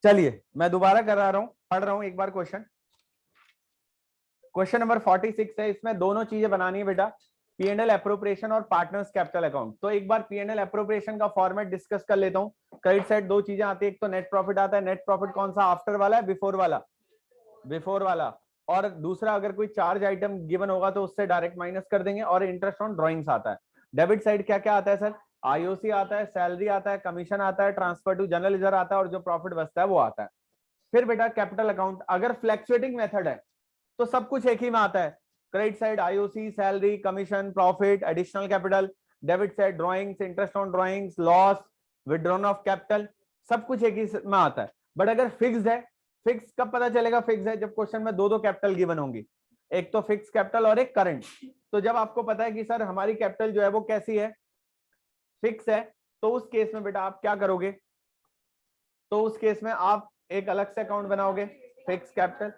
चलिए मैं दोबारा करा रहा हूं, पढ़ रहा हूं एक बार क्वेश्चन। क्वेश्चन नंबर 46 है, इसमें दोनों चीजें बनानी है बेटा, पीएनएल एप्रोप्रिएशन और पार्टनर्स कैपिटल अकाउंट। तो एक बार पीएनएल एप्रोप्रिएशन का फॉर्मेट डिस्कस कर लेता हूं। क्रेडिट साइड दो चीजें आती है, एक तो नेट प्रॉफिट आता है। नेट प्रॉफिट कौन सा, आफ्टर वाला है बिफोर वाला? बिफोर वाला। और दूसरा अगर कोई चार्ज आइटम गिवन होगा तो उससे डायरेक्ट माइनस कर देंगे। और इंटरेस्ट ऑन ड्रॉइंग्स आता है। डेबिट साइड क्या क्या आता है सर? आईओसी आता है, सैलरी आता है, कमीशन आता है, ट्रांसफर टू जनरल रिजर्व आता है, और जो प्रॉफिट बचता है वो आता है। फिर बेटा कैपिटल अकाउंट, अगर फ्लैक्चुएटिंग मेथड है तो सब कुछ एक ही में आता है। Credit side IOC, salary, commission, profit, additional capital. Debit side drawings, interest on drawings, loss, withdrawn of capital, सब कुछ एक ही में आता है। बट अगर फिक्स्ड है, फिक्स कब पता चलेगा फिक्स है? जब क्वेश्चन में दो दो कैपिटल गिवन होंगी, एक तो फिक्स कैपिटल और एक करंट। तो जब आपको पता है कि सर हमारी कैपिटल जो है वो कैसी है, फिक्स है, तो उस केस में बेटा आप क्या करोगे? तो उस केस में आप एक अलग से अकाउंट बनाओगे, फिक्स कैपिटल।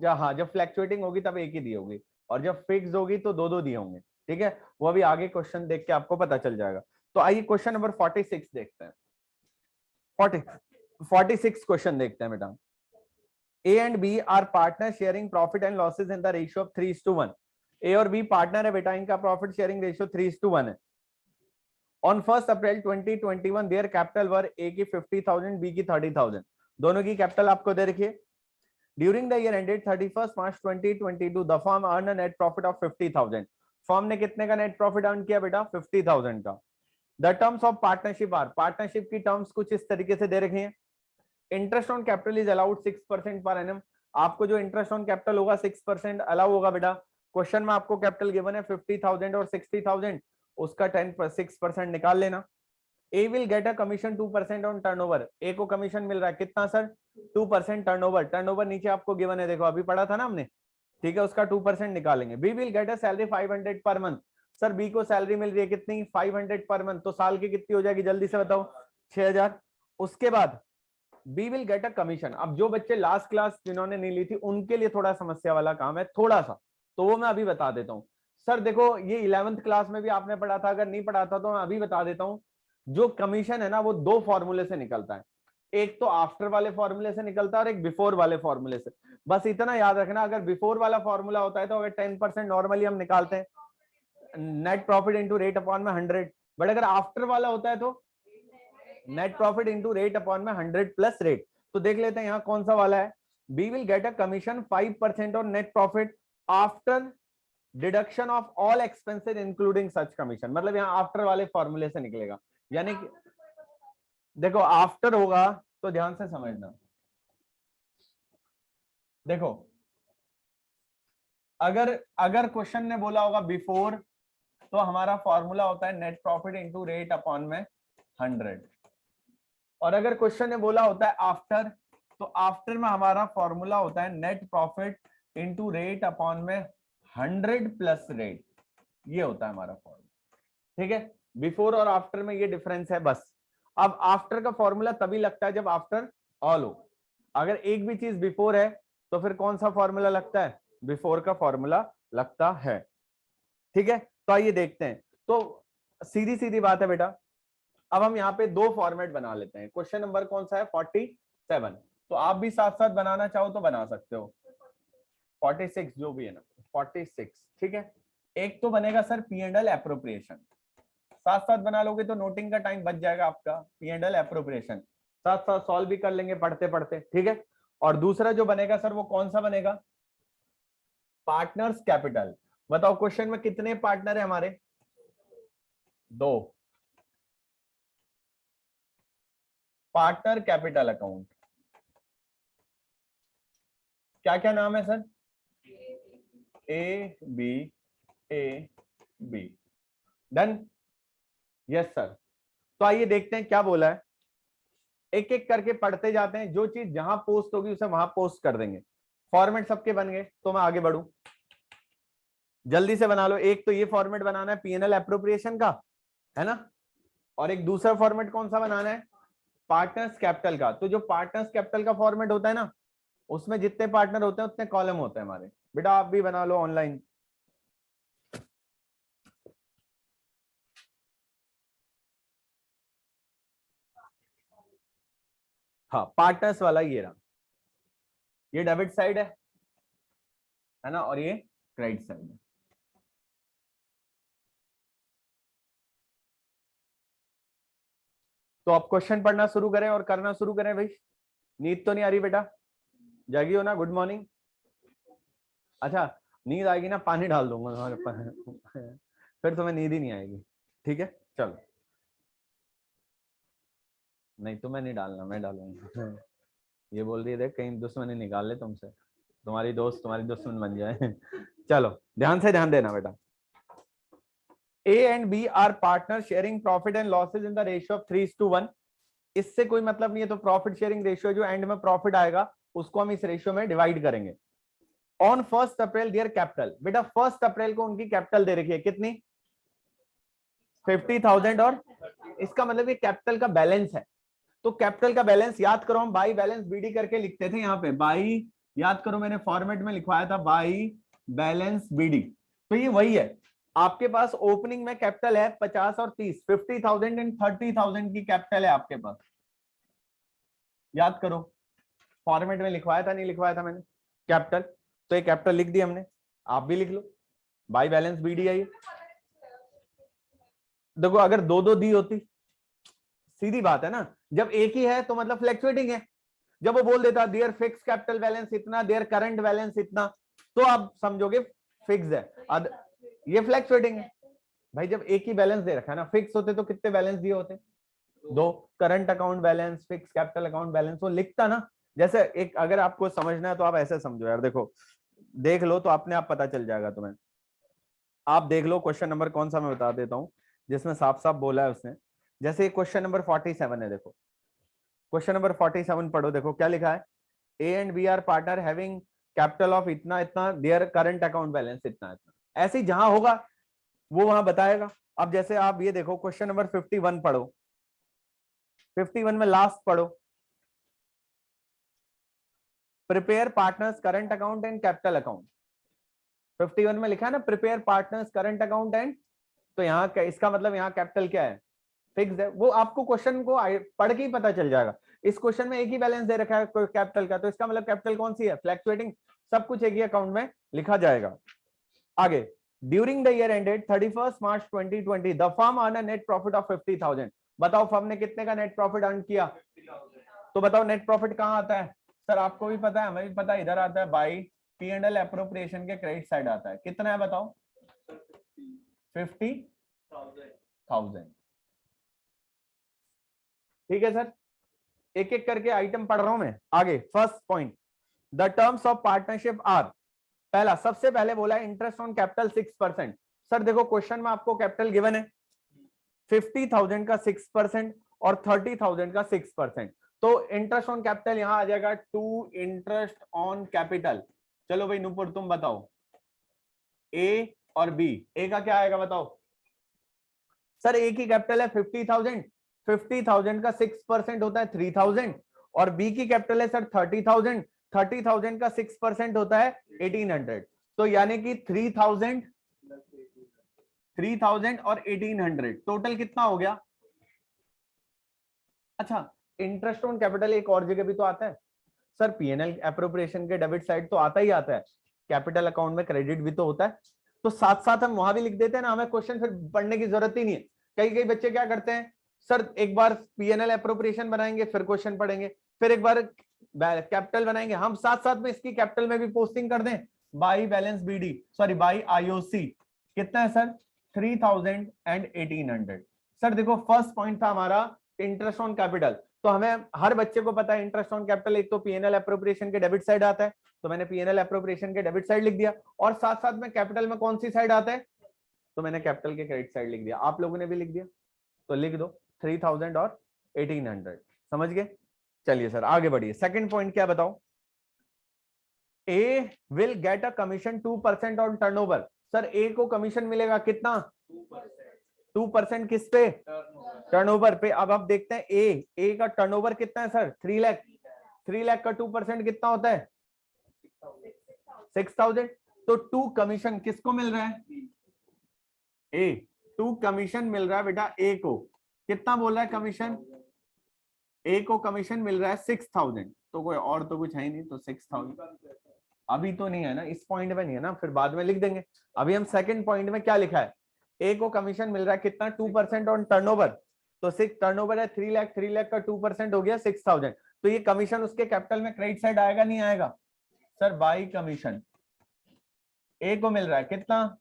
हाँ, जब फ्लैक्चुएटिंग होगी तब एक ही दी होगी, और जब फिक्स होगी तो दो दो दिए होंगे। ठीक है, वो अभी आगे क्वेश्चन देख के आपको पता चल जाएगा। तो आइए क्वेश्चन नंबर 46 देखते हैं। 46 क्वेश्चन देखते हैं बेटा। A and B are partner sharing profit and losses in the ratio of 3:1। A और बी पार्टनर है बेटा, इनका प्रॉफिट शेयरिंग रेशियो 3:1 है। ऑन 1 अप्रैल 2021 देयर कैपिटल वर ए की 50,000, बी की 30,000। दोनों की कैपिटल आपको दे रखी है। During the year ended 31st March 2022, the firm earned a net profit of 50,000. Firm ने कितने का नेट प्रॉफिट अर्न किया बेटा? 50,000 का। The terms of partnership are, partnership की टर्म्स कुछ इस तरीके से दे रखे हैं। Interest on capital is allowed 6% per annum. आपको जो इंटरेस्ट ऑन कैपिटल होगा 6% अलाउ होगा बेटा। क्वेश्चन में आपको कैपिटल गिवन है 50,000 और 60,000, उसका 6% निकाल लेना। A will get a commission 2% on turnover. A को कमीशन मिल रहा है कितना सर? 2% टर्नओवर। टर्नओवर नीचे आपको गिवन है, देखो अभी पढ़ा था ना हमने। ठीक है, उसका 2% निकालेंगे। B will get a salary 500 per month. Sir B को सैलरी मिल रही है कितनी? 500 पर मंथ। तो साल की कितनी हो जाएगी जल्दी से बताओ? 6,000। उसके बाद B will get a commission. अब जो बच्चे लास्ट क्लास जिन्होंने नहीं ली थी उनके लिए थोड़ा समस्या वाला काम है, थोड़ा सा, तो वो मैं अभी बता देता हूँ। सर देखो ये 11th क्लास में भी आपने पढ़ा था, अगर नहीं पढ़ा था तो मैं अभी बता देता हूँ। जो कमीशन है ना वो दो फॉर्मूले से निकलता है, एक तो आफ्टर वाले फॉर्मूले से निकलता है और एक बिफोर वाले फॉर्मूले से। बस इतना याद रखना, अगर बिफोर वाला फॉर्मूला होता है तो अगर 10% नॉर्मली हम निकालते हैं, net profit into rate upon में 100। बट अगर आफ्टर वाला होता है तो net profit into rate upon में 100 प्लस रेट। तो देख लेते हैं यहाँ कौन सा वाला है। B will get a commission 5% और net profit after deduction of all expenses including such commission. मतलब यहाँ आफ्टर वाले फॉर्मूले से निकलेगा। यानी कि देखो आफ्टर होगा तो ध्यान से समझना। देखो अगर अगर क्वेश्चन ने बोला होगा बिफोर तो हमारा फॉर्मूला होता है net profit into rate upon में 100। और अगर क्वेश्चन ने बोला होता है आफ्टर तो आफ्टर में हमारा फॉर्मूला होता है net profit into rate upon में 100 प्लस रेट। ये होता है हमारा फॉर्मूला। ठीक है, बिफोर और आफ्टर में ये डिफरेंस है बस। अब आफ्टर का फॉर्मूला तभी लगता है जब आफ्टर ऑल हो। अगर एक भी चीज बिफोर है तो फिर कौन सा फॉर्मूला लगता है? बिफोर का फॉर्मूला लगता है। ठीक है, तो आइए देखते हैं। तो सीधी सीधी बात है बेटा, अब हम यहाँ पे दो फॉर्मेट बना लेते हैं। क्वेश्चन नंबर कौन सा है? 47। तो आप भी साथ साथ बनाना चाहो तो बना सकते हो। 46 जो भी है ना, 46। ठीक है, एक तो बनेगा sir P and L appropriation. साथ साथ बना लोगे तो नोटिंग का टाइम बच जाएगा आपका। पी एंड एल एप्रोप्रिएशन साथ साथ सॉल्व भी कर लेंगे पढ़ते पढ़ते। ठीक है, और दूसरा जो बनेगा सर वो कौन सा बनेगा? Partners capital. बताओ क्वेश्चन में कितने पार्टनर है हमारे? दो। पार्टनर कैपिटल अकाउंट क्या क्या नाम है sir? A B, A B. Done? Yes sir. तो आइए देखते हैं क्या बोला है। एक एक करके पढ़ते जाते हैं, जो चीज जहां पोस्ट होगी उसे वहां पोस्ट कर देंगे। फॉर्मेट सबके बन गए तो मैं आगे बढ़ूं, जल्दी से बना लो। एक तो ये फॉर्मेट बनाना है पीएनएल एप्रोप्रिएशन का, है ना? और एक दूसरा फॉर्मेट कौन सा बनाना है? पार्टनर्स कैपिटल का। तो जो पार्टनर्स कैपिटल का फॉर्मेट होता है ना, उसमें जितने पार्टनर होते हैं उतने कॉलम होते हैं हमारे। बेटा आप भी बना लो ऑनलाइन। हाँ पार्टनर्स वाला ये रहा, ये डेबिट साइड है ना, और ये क्रेडिट साइड है। तो आप क्वेश्चन पढ़ना शुरू करें और करना शुरू करें भाई। नींद तो नहीं आ रही बेटा? जागी हो ना? Good morning. अच्छा नींद आएगी ना, पानी डाल दूंगा तुम्हारे ऊपर फिर तुम्हें नींद ही नहीं आएगी। ठीक है चलो। नहीं तुम्हें नहीं डालना, मैं डालूंगा ये बोल रही है देख कहीं दुश्मनी निकाल ले तुमसे, तुम्हारी दोस्त तुम्हारी दुश्मन बन जाए चलो ध्यान से ध्यान देना बेटा। A and B are partners sharing profit and losses in the ratio of 3:1। इससे कोई मतलब नहीं है, तो प्रॉफिट शेयरिंग रेशियो जो एंड में प्रॉफिट आएगा उसको हम इस रेशियो में डिवाइड करेंगे। ऑन 1 अप्रैल देयर कैपिटल, बेटा 1 अप्रैल को उनकी कैपिटल दे रखी है कितनी? 50,000। और इसका मतलब ये कैपिटल का बैलेंस है। तो कैपिटल का बैलेंस याद करो, हम बाई बैलेंस बीडी करके लिखते थे यहाँ पे, बाई याद करो मैंने फॉर्मेट में लिखवाया था बाई बैलेंस बीडी। तो ये वही है, आपके पास ओपनिंग में कैपिटल है 50 और 30, 50,000 एंड 30,000 की कैपिटल है आपके पास। याद करो फॉर्मेट में लिखवाया था नहीं लिखवाया था मैंने कैपिटल, तो ये कैपिटल लिख दिया हमने, आप भी लिख लो बाई बैलेंस बीडी है ये। देखो अगर दो दो दी होती, सीधी बात है ना, जब एक ही है तो मतलब फ्लैक्चुएटिंग है। जब वो बोल देता देयर फिक्स कैपिटल बैलेंस इतना, देयर करंट बैलेंस इतना, तो आप समझोगे फिक्स है, ये फ्लैक्चुएटिंग है। भाई जब एक ही बैलेंस दे रखा है ना, फिक्स होते तो कितने बैलेंस दिए होते? दो, current account balance, fix capital account balance, वो लिखता ना। जैसे एक अगर आपको समझना है तो आप ऐसे समझो यार, देखो देख लो तो अपने आप पता चल जाएगा तुम्हें। आप देख लो क्वेश्चन नंबर कौन सा मैं बता देता हूं जिसमें साफ साफ बोला है उसने। जैसे क्वेश्चन नंबर 47 है, देखो क्वेश्चन नंबर 47 पढ़ो, देखो क्या लिखा है। A and B are partner having capital of इतना इतना, देयर करंट अकाउंट बैलेंस इतना इतना। ऐसे ही जहां होगा वो वहां बताएगा। अब जैसे आप ये देखो क्वेश्चन नंबर 51 पढ़ो, 51 में लास्ट पढ़ो, prepare partners current account and capital account. 51 में लिखा है ना prepare partners current account and, तो यहाँ इसका मतलब यहाँ कैपिटल क्या है? फिक्स है। वो आपको क्वेश्चन को पढ़ के ही पता चल जाएगा। इस क्वेश्चन में एक ही बैलेंस दे रखा है कैपिटल का, तो इसका मतलब कैपिटल कौन सी है? फ्लैक्चुएटिंग। सब कुछ एक ही अकाउंट में लिखा जाएगा। आगे, during the year ended 31 March 2020 the firm earn a net profit of 50,000। बताओ फर्म ने कितने का नेट प्रॉफिट अर्न किया? तो बताओ नेट प्रॉफिट कहाँ आता है? सर आपको भी पता है, हमें भी पता है, इधर आता है बाई P&L एप्रोप्रिएशन के क्रेडिट साइड आता है। कितना है बताओ? 50,000। ठीक है सर, एक एक करके आइटम पढ़ रहा हूं मैं। आगे first point, the terms of partnership are. पहला सबसे पहले बोला है इंटरेस्ट ऑन कैपिटल 6%। सर देखो क्वेश्चन में आपको कैपिटल गिवन है 50,000 का 6% और 30,000 का 6%, तो इंटरेस्ट ऑन कैपिटल यहां आ जाएगा टू इंटरेस्ट ऑन कैपिटल। चलो भाई नूपुर तुम बताओ, ए और बी। ए का क्या आएगा बताओ? सर ए की कैपिटल है 50,000, 50,000 का 6% होता है 3,000, और बी की कैपिटल है सर 30,000, 30,000 का 6% होता है 1,800। तो यानी कि 3,000 और 1,800 टोटल कितना हो गया? अच्छा इंटरेस्ट ऑन कैपिटल एक और जगह भी तो आता है सर, P&L एप्रोप्रिएशन के डेबिट साइड तो आता ही आता है, कैपिटल अकाउंट में क्रेडिट भी तो होता है। तो साथ साथ हम वहां भी लिख देते हैं ना, हमें क्वेश्चन फिर पढ़ने की जरूरत ही नहीं है। कई कई बच्चे क्या करते हैं, सर एक बार P&L एप्रोप्रिएशन बनाएंगे फिर क्वेश्चन पढ़ेंगे, फिर एक बार कैपिटल बनाएंगे, हम साथ साथ में इसकी कैपिटल में भी पोस्टिंग कर दें by balance BD, sorry by IOC। कितना है सर? 3,000 एंड 1,800। सर देखो फर्स्ट पॉइंट था हमारा इंटरेस्ट ऑन कैपिटल, तो हमें हर बच्चे को पता है इंटरेस्ट ऑन कैपिटल एक तो P&L एप्रोप्रिएशन के डेबिट साइड आता है, तो मैंने P&L एप्रोप्रिएशन के डेबिट साइड लिख दिया, और साथ साथ में कैपिटल में कौन सी साइड आता है? तो मैंने कैपिटल के क्रेडिट साइड लिख दिया। आप लोगों ने भी लिख दिया तो लिख दो 3,000 और 1,800। समझ गए? चलिए सर आगे बढ़िए। सेकंड पॉइंट क्या बताओ? A will get a commission 2% on turnover. Sir A को कमीशन मिलेगा कितना? 2% किस पे? टर्नओवर पे। अब आप देखते हैं ए का टर्नओवर कितना है सर? 3 लाख। 3 लाख का 2% कितना होता है? 6,000। तो 2 कमीशन किसको मिल रहा है? ए 2 कमीशन मिल रहा है बेटा ए को। कितना बोल रहा है कमीशन? ए को कमीशन मिल रहा है 6000, तो कोई और तो कुछ है ही नहीं, तो 6000 अभी तो नहीं है ना, इस पॉइंट में नहीं है ना, फिर बाद में लिख देंगे। अभी हम सेकंड पॉइंट में क्या लिखा है, ए को कमीशन मिल रहा है कितना, 2% ऑन टर्नओवर, तो 6 टर्नओवर है 3 लाख, 3 लाख का 2% हो गया 6000, तो ये कमीशन उसके कैपिटल में क्रेडिट साइड आएगा नहीं आएगा सर, बाई कमीशन ए को मिल रहा है कितना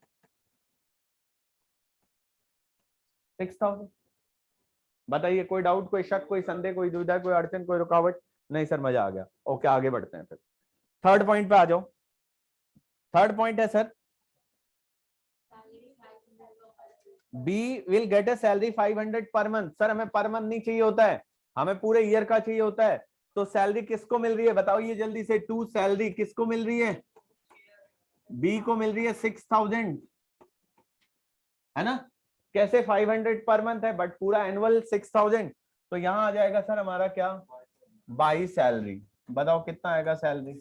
6000। बताइए कोई डाउट, कोई शक, कोई संदेह, कोई दुविधा, कोई अड़चन, कोई रुकावट? नहीं सर, मजा आ गया। ओके आगे बढ़ते हैं फिर थर्ड पॉइंट पे आ जाओ। थर्ड पॉइंट है sir, B will get a salary 500 per month. Sir हमें पर मंथ नहीं चाहिए होता है, हमें पूरे ईयर का चाहिए होता है, तो सैलरी किसको मिल रही है बताओ ये जल्दी से, टू सैलरी किसको मिल रही है, बी को मिल रही है 6000, है ना। कैसे 500 पर मंथ है बट पूरा एनुअल 6000, तो यहां आ जाएगा सर हमारा क्या, बाई सैलरी। बताओ कितना आएगा सैलरी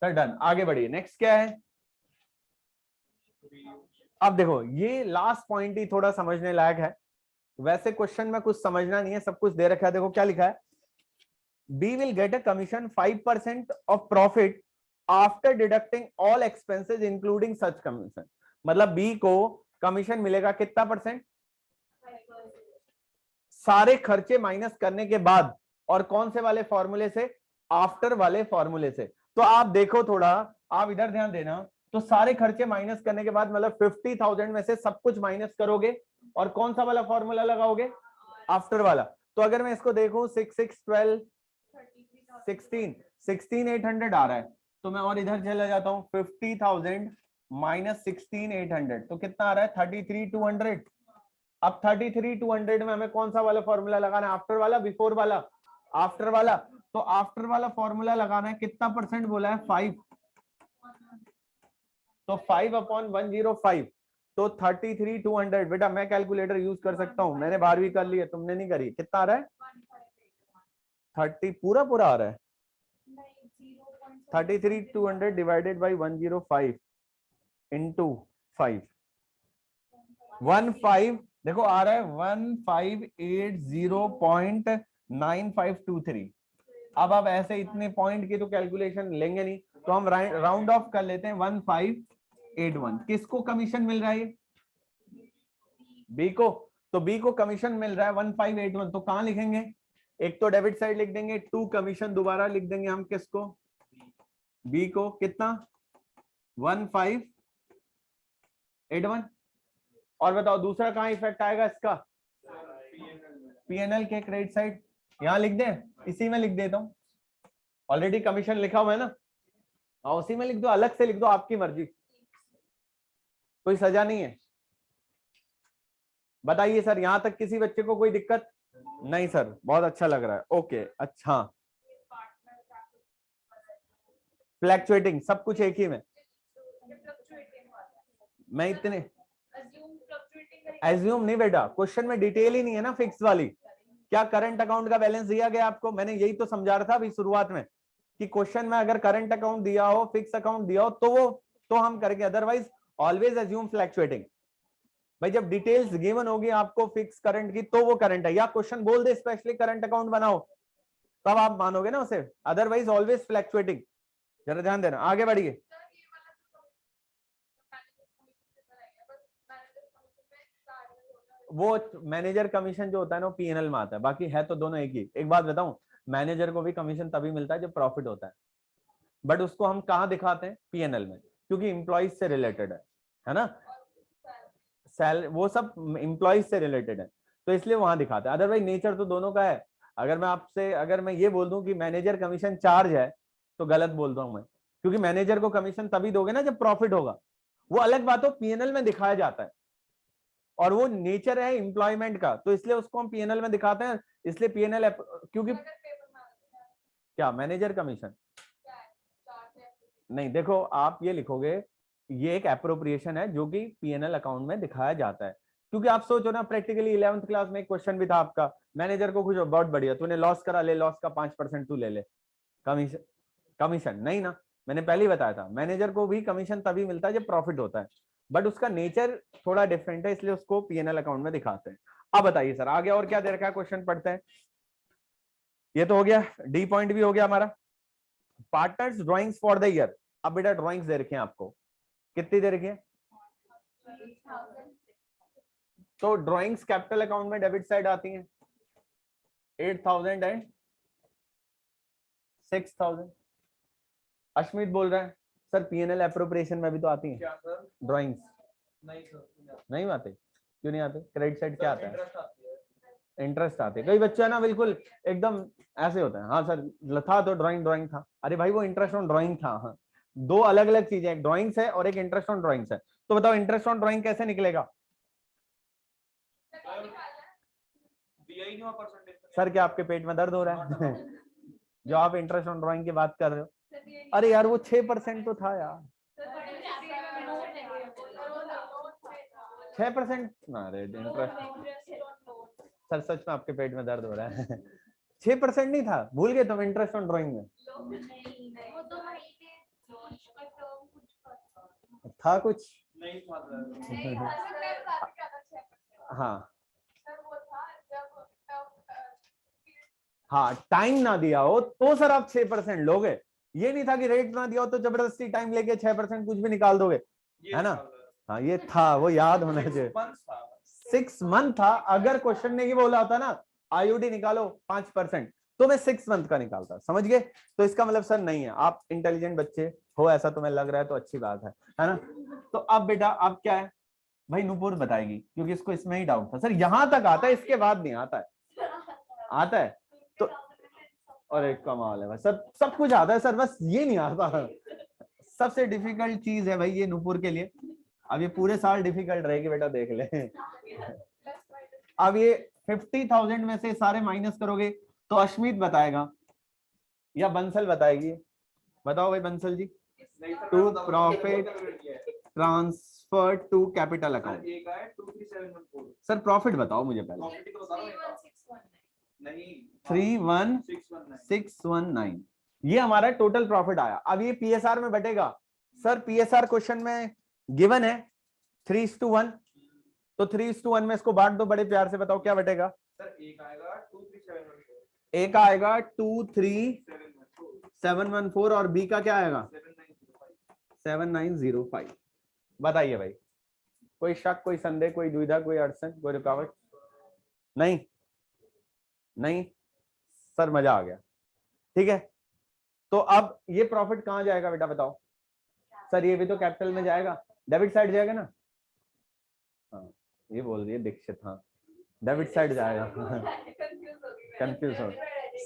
सर, डन। आगे बढ़िए, नेक्स्ट क्या है। अब देखो ये लास्ट पॉइंट ही थोड़ा समझने लायक है, वैसे क्वेश्चन में कुछ समझना नहीं है, सब कुछ दे रखा है। देखो क्या लिखा है, B will get a commission 5% of profit after deducting all expenses including such commission. मतलब बी को कमीशन मिलेगा कितना परसेंट, सारे खर्चे माइनस करने के बाद, और कौन से वाले फॉर्मूले से, आफ्टर वाले फॉर्मूले से। तो आप देखो थोड़ा, आप इधर ध्यान देना, तो सारे खर्चे माइनस करने के बाद मतलब 50,000 में से सब कुछ माइनस करोगे और कौन सा वाला फॉर्मूला लगाओगे, आफ्टर वाला। तो अगर मैं इसको देखूं 6 6 12 16 आ रहा है, तो मैं और इधर चला जाता हूं 50,000 माइनस 16,800, तो कितना आ रहा है 33,200। अब 33,200 में हमें कौन सा वाला फॉर्मूला लगाना है, आफ्टर वाला बिफोर वाला, आफ्टर वाला। तो आफ्टर वाला फॉर्मूला लगाना है, कितना परसेंट बोला है 5, तो 5/105, तो 33,200। बेटा मैं कैलकुलेटर यूज कर सकता हूं, मैंने 12वीं कर ली है, तुमने नहीं करी। कितना आ रहा है 30, पूरा पूरा आ रहा है 33,200 डिवाइडेड बाई 105 इंटू 5, 15, देखो आ रहा है 1580.9523। अब आप ऐसे इतने पॉइंट की तो कैलकुलेशन लेंगे नहीं, तो हम राउंड ऑफ कर लेते हैं 1581। किसको कमीशन मिल रहा है, बी को। तो बी को कमीशन मिल रहा है 1581, तो कहां लिखेंगे, एक तो डेबिट साइड लिख देंगे, टू कमीशन दोबारा लिख देंगे हम किसको, बी को, कितना 1581। और बताओ दूसरा कहां इफेक्ट आएगा इसका, पीएनएल के क्रेडिट साइड, यहां लिख दें, इसी में लिख देता हूं, ऑलरेडी कमीशन लिखा हुआ है ना, उसी में लिख दो, अलग से लिख दो, आपकी मर्जी, कोई सजा नहीं है। बताइए सर यहां तक किसी बच्चे को कोई दिक्कत नहीं, सर बहुत अच्छा लग रहा है, ओके। अच्छा फ्लैक्चुएटिंग, सब कुछ एक ही में, मैं इतने एज्यूम नहीं बेटा, क्वेश्चन में डिटेल ही नहीं है ना फिक्स वाली। क्या करंट अकाउंट का बैलेंस दिया गया आपको, मैंने यही तो समझा रहा था अभी शुरुआत में, कि क्वेश्चन में अगर करंट अकाउंट दिया हो, फिक्स अकाउंट दिया हो, तो वो तो हम करेंगे, अदरवाइज ऑलवेज एज्यूम फ्लैक्चुएटिंग। भाई जब डिटेल्स गिवन होगी आपको फिक्स करंट की, तो वो करंट है, या क्वेश्चन बोल दे स्पेशली करंट अकाउंट बनाओ, तब आप मानोगे ना उसे, अदरवाइज ऑलवेज फ्लैक्चुएटिंग। जरा ध्यान देना, आगे बढ़िए। वो मैनेजर कमीशन जो होता है ना, पीएनएल में आता है, बाकी है तो दोनों एक ही। एक बात बताऊं, मैनेजर को भी कमीशन तभी मिलता है जब प्रॉफिट होता है, बट उसको हम कहाँ दिखाते हैं, पीएनएल में, क्योंकि इंप्लॉइज से रिलेटेड है ना, वो सब इंप्लॉइज से रिलेटेड है, तो इसलिए वहां दिखाते हैं। अदरवाइज नेचर तो दोनों का है। अगर मैं ये बोल दूं कि मैनेजर कमीशन चार्ज है, तो गलत बोल रहा हूं मैं, क्योंकि मैनेजर को कमीशन तभी दोगे ना जब प्रॉफिट होगा, वो अलग बात हो, पीएनएल में दिखाया जाता है, और वो नेचर है एम्प्लॉयमेंट का, तो इसलिए उसको हम पीएनएल में दिखाते हैं। इसलिए पीएनएल, क्योंकि क्या मैनेजर कमीशन नहीं, देखो आप ये लिखोगे, ये एक एप्रोप्रिएशन है जो कि पीएनएल अकाउंट में दिखाया जाता है। क्योंकि आप सोचो ना, प्रैक्टिकली 11th क्लास में एक क्वेश्चन भी था आपका, मैनेजर को कुछ बहुत बढ़िया, तूने लॉस करा, ले लॉस का 5% तू ले ले, कमीशन, कमीशन नहीं ना, मैंने पहले ही बताया था, मैनेजर को भी कमीशन तभी मिलता है जब प्रॉफिट होता है, बट उसका नेचर थोड़ा डिफरेंट है, इसलिए उसको पीएनएल अकाउंट में दिखाते हैं। अब बताइए सर आगे और क्या दे रखा है, क्वेश्चन पढ़ते हैं। ये तो हो गया, डी पॉइंट भी हो गया हमारा। Partners drawings for the year. अब बेटा ड्राइंग्स दे रखे हैं आपको, कितनी दे रखी है? तो ड्राइंग्स कैपिटल अकाउंट में डेबिट साइड आती हैं 8,000 एंड 6,000। अश्मित बोल रहा है सर पीएनएल एप्रोप्रिएशन में भी तो आती हैं ड्राइंग्स। नहीं आते, क्यों नहीं आते? क्रेडिट साइड क्या आता है? इंटरेस्ट आते। कई बच्चे है ना बिल्कुल एकदम ऐसे होते हैं, हाँ सर था तो ड्राइंग था। अरे भाई वो इंटरेस्ट ऑन ड्राइंग था। हाँ, दो अलग अलग चीजें, एक ड्राइंग्स है और एक इंटरेस्ट ऑन ड्राइंग्स है। तो बताओ इंटरेस्ट ऑन ड्राइंग कैसे निकलेगा? सर क्या आपके पेट में दर्द हो रहा है? जो आप इंटरेस्ट ऑन ड्राइंग की बात कर रहे हो, अरे यार वो 6% तो था यार। 6%? अरे इंटरेस्ट सर सच में आपके पेट में दर्द हो रहा है। 6% नहीं था, भूल गए तुम इंटरेस्ट ऑन ड्राइंग में? था कुछ नहीं था। हाँ हाँ, टाइम ना दिया हो तो सर आप 6% लोगे। ये नहीं था कि रेट ना दिया हो तो जबरदस्ती टाइम लेके 6% कुछ भी निकाल दोगे, है ना? हाँ ये था, वो याद होना चाहिए। 6 मंथ था। अगर क्वेश्चन ने ही बोला होता ना आईयूडी निकालो 5%, तो मैं 6 मंथ का निकालता। समझ गए? तो इसका मतलब सर नहीं है, आप इंटेलिजेंट बच्चे हो ऐसा तुम्हें लग रहा है तो अच्छी बात है ना? तो अब बेटा अब क्या है भाई, नूपुर बताएगी क्योंकि इसको इसमें ही डाउट था। सर यहां तक आता है, इसके बाद नहीं आता है। आता है तो अरे कमाल है भाई, सब कुछ आता है सर, बस ये नहीं आता। सबसे डिफिकल्ट चीज है भाई ये नूपुर के लिए। अब ये पूरे साल डिफिकल्ट रहेगी बेटा, देख ले। अब ये 50,000 में से सारे माइनस करोगे तो अश्मित बताएगा या बंसल बताएगी? बताओ भाई Bansal ji. Two profit transfer to capital account. Sir profit बताओ मुझे पहले। 31,619 ये हमारा टोटल प्रॉफिट आया। अब ये पीएसआर में बटेगा। सर पीएसआर क्वेश्चन में गिवन है 3:1, तो 3:1 में इसको बांट दो बड़े प्यार से, बताओ क्या बटेगा? सर एक आएगा 23,714 और बी का क्या आएगा? 7905। बताइए भाई, कोई शक, कोई संदेह, कोई दुविधा, कोई अड़चन, कोई रुकावट? नहीं नहीं सर मजा आ गया। ठीक है, तो अब ये प्रॉफिट कहां जाएगा बेटा बताओ? सर ये भी तो कैपिटल में जाएगा, डेबिट साइड जाएगा ना? हाँ ये बोल रही है दीक्षित, हाँ डेबिट साइड जाएगा। कंफ्यूज हो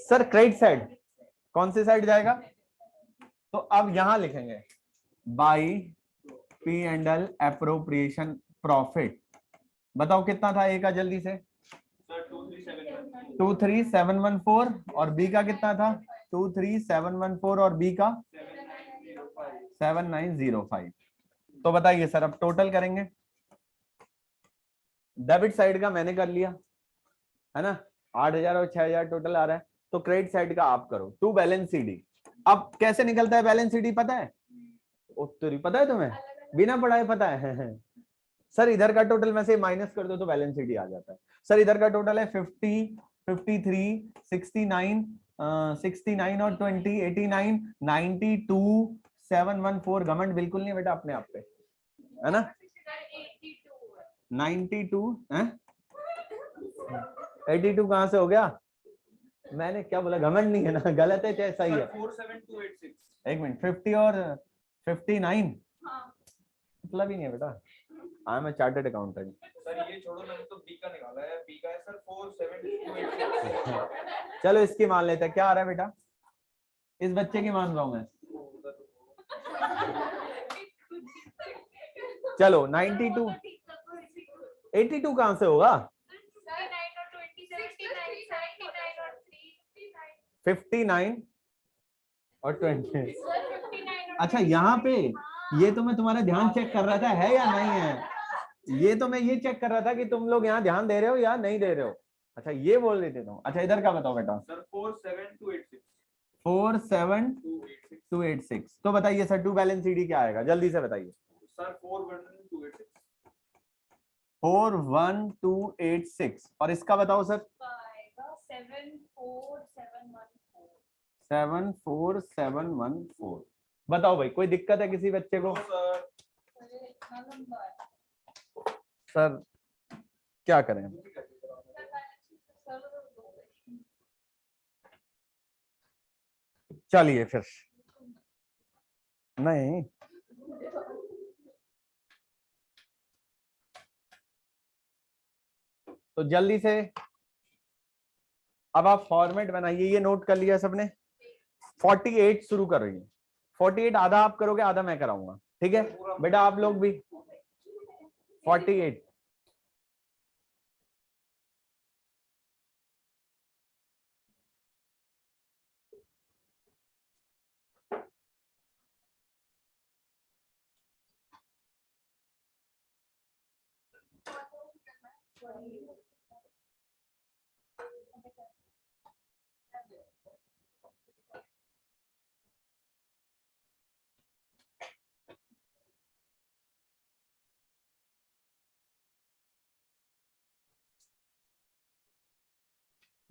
सर, क्रेडिट साइड कौन सी साइड जाएगा? तो अब यहां लिखेंगे by P and L appropriation profit. बताओ कितना था ए का जल्दी से? 23,714 और बी का कितना था? 23,714 और बी का 7905। तो बताइए सर अब टोटल करेंगे। डेबिट साइड का मैंने कर लिया है ना, 8,000 और 6,000 टोटल आ रहा है। तो क्रेडिट साइड का आप करो, टू बैलेंस सीडी। अब कैसे निकलता है बैलेंस सीडी पता है? उत्तरी पता है तुम्हें? बिना पढ़ाए पता है? सर इधर का टोटल में से माइनस कर दो तो बैलेंस शीट आ जाता है। सर इधर का टोटल है 50, 53, 69, 69 और 20, 89, 92, 714। घमंड बिल्कुल नहीं बेटा अपने आप पे, है ना? 92 है? 82 कहां से हो गया? मैंने क्या बोला? घमंड नहीं है ना, गलत है चाहे सही है? 47286। एक मिनट, 50 और 59 मतलब ही नहीं है बेटा। I am a chartered accountant. Sir ये छोड़ो, मैंने तो बी का निकाला है, बी का है सर 47286। चलो इसकी मान लेते हैं, क्या आ रहा है बेटा? इस बच्चे की मान रहा हूं मैं। चलो 92, 82 कहां से होगा? 59 और 20। अच्छा यहाँ पे ये तो मैं तुम्हारा ध्यान चेक कर रहा था है या नहीं है। ये तो मैं ये चेक कर रहा था कि तुम लोग यहाँ ध्यान दे रहे हो या नहीं दे रहे हो। अच्छा ये बोल रहे थे तुम। अच्छा इधर का बताओ बेटा। सर 47286। 47286। तो बताइए सर टू बैलेंस सीडी क्या आएगा, जल्दी से बताइए। सर 41286। 41286 और इसका बताओ सर 74714। बताओ भाई कोई दिक्कत है किसी बच्चे को? सर क्या करें? चलिए फिर नहीं, तो जल्दी से अब आप फॉर्मेट बनाइए। ये नोट कर लिया सबने? 48 शुरू कर रही है। 48 आधा आप करोगे, आधा मैं कराऊंगा, ठीक है बेटा? आप लोग भी 48।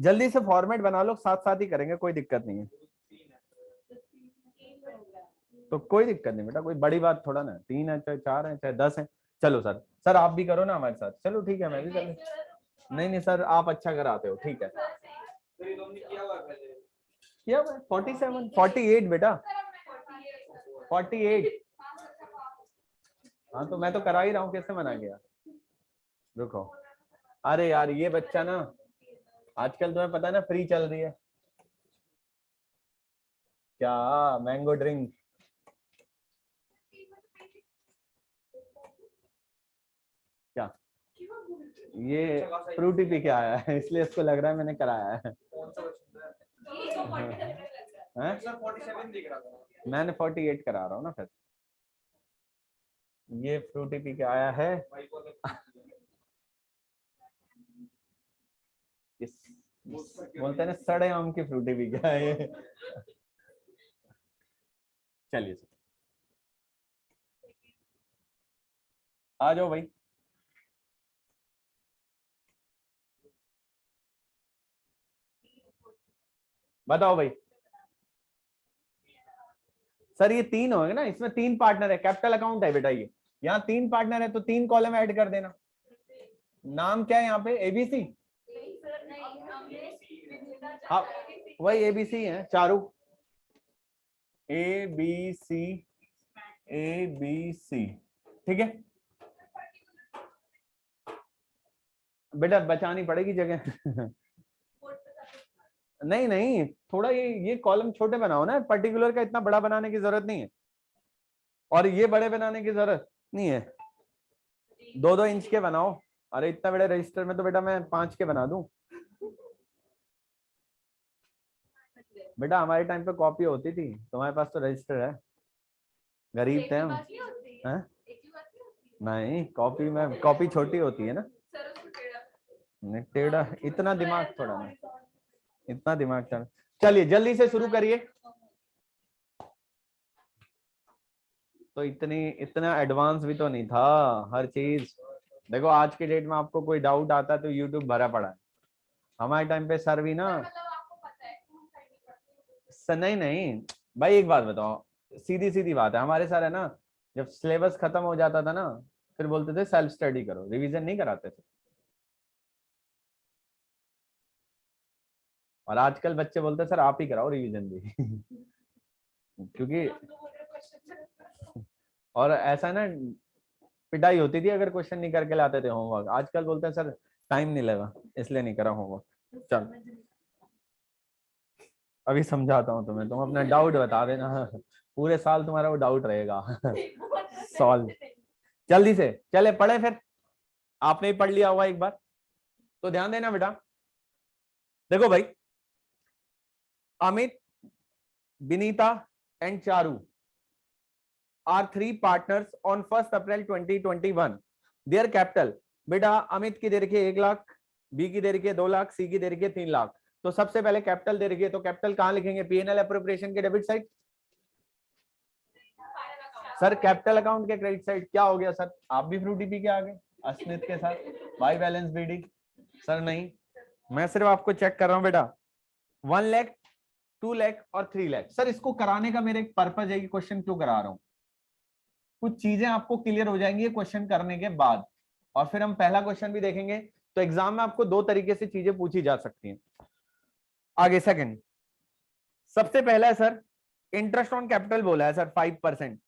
जल्दी से फॉर्मेट बना लो, साथ साथ ही करेंगे, कोई दिक्कत नहीं है। तो कोई दिक्कत नहीं बेटा, कोई बड़ी बात थोड़ा ना, 3 है चाहे 4 है चाहे 10 है। चलो सर, सर आप भी करो ना हमारे साथ। चलो ठीक है, मैं भी कर। नहीं नहीं सर, आप अच्छा कराते हो, ठीक है। किया हुआ 47 48 बेटा 48। हाँ तो मैं तो करा ही रहा हूँ, कैसे मना गया? रुको, अरे यार ये बच्चा ना, आजकल तुम्हें पता है ना फ्री चल रही है क्या, मैंगो ड्रिंक। क्या ये फ्रूटी पी के आया है इसलिए इसको लग रहा है मैंने कराया है। मैंने 48 करा रहा हूँ ना फिर। ये फ्रूटी पी के आया है बोलते हैं ना सड़े आम की फ्रूटी पी के आए। चलिए आ जाओ भाई। बताओ भाई। सर ये 3 होंगे ना, इसमें 3 पार्टनर है, कैपिटल अकाउंट है बेटा ये। यहाँ 3 पार्टनर है तो 3 कॉलम ऐड कर देना। नाम क्या है यहाँ पे? एबीसी। हाँ वही एबीसी है, चारू। एबीसी एबीसी, ठीक है बेटा, बचानी पड़ेगी जगह। नहीं नहीं, थोड़ा ये कॉलम छोटे बनाओ ना, पर्टिकुलर का इतना बड़ा बनाने की जरूरत नहीं है, और ये बड़े बनाने की जरूरत नहीं है। 2-2 इंच के बनाओ। अरे इतना बड़े रजिस्टर में तो बेटा मैं 5 के बना दूं। बेटा हमारे टाइम पे कॉपी होती थी, तुम्हारे पास तो रजिस्टर है, गरीब थे हम। हैं? नहीं कॉपी में, कॉपी छोटी होती है ना। नहीं टेढ़ा, इतना दिमाग थोड़ा ना, इतना दिमाग चल। चलिए जल्दी से शुरू करिए। तो इतना एडवांस भी तो नहीं था हर चीज। देखो आज के डेट में आपको कोई डाउट आता है तो यूट्यूब भरा पड़ा है। हमारे टाइम पे सर भी ना, नहीं नहीं भाई एक बात बताओ, सीधी सीधी बात है, हमारे सर है ना, जब सिलेबस खत्म हो जाता था ना, फिर बोलते थे सेल्फ स्टडी करो, रिवीजन नहीं कराते थे। और आजकल बच्चे बोलते हैं सर आप ही कराओ रिवीजन भी। क्योंकि और ऐसा ना, पिटाई होती थी अगर क्वेश्चन नहीं करके लाते थे होमवर्क। आजकल बोलते हैं सर टाइम नहीं लगा इसलिए नहीं करा होमवर्क। चल अभी समझाता हूँ तुम्हें, तुम अपना डाउट बता देना, पूरे साल तुम्हारा वो डाउट रहेगा सॉल्व। जल्दी से चले पढ़े फिर, आपने ही पढ़ लिया हुआ एक बार, तो ध्यान देना बेटा। देखो भाई, Amit, Vinita and Charu are 3 partners on 1st April 2021. Their capital, बेटा अमित की दे रखी है 1 लाख, बी की दे रखी है 2 लाख, सी की दे रखी है 3 लाख। तो सबसे पहले कैपिटल दे रखी है, तो कैपिटल कहां लिखेंगे? पीएनएल एप्रोप्रिएशन के debit side. Sir capital account के क्रेडिट साइड क्या हो गया सर? आप भी फ्रूटी पी के आ गए। अस्मित के साथ बाई बैलेंस बीडी। सर नहीं, मैं सिर्फ आपको चेक कर रहा हूं बेटा। 1 लाख, 2 लाख और 3 लाख। सर इसको कराने का मेरा एक पर्पज है कि क्वेश्चन क्यों करा रहा हूं, कुछ चीजें आपको क्लियर हो जाएंगी क्वेश्चन करने के बाद, और फिर हम पहला क्वेश्चन भी देखेंगे। तो एग्जाम में आपको 2 तरीके से चीजें पूछी जा सकती हैं। आगे सेकंड, सबसे पहला है सर इंटरेस्ट ऑन कैपिटल बोला है सर 5%।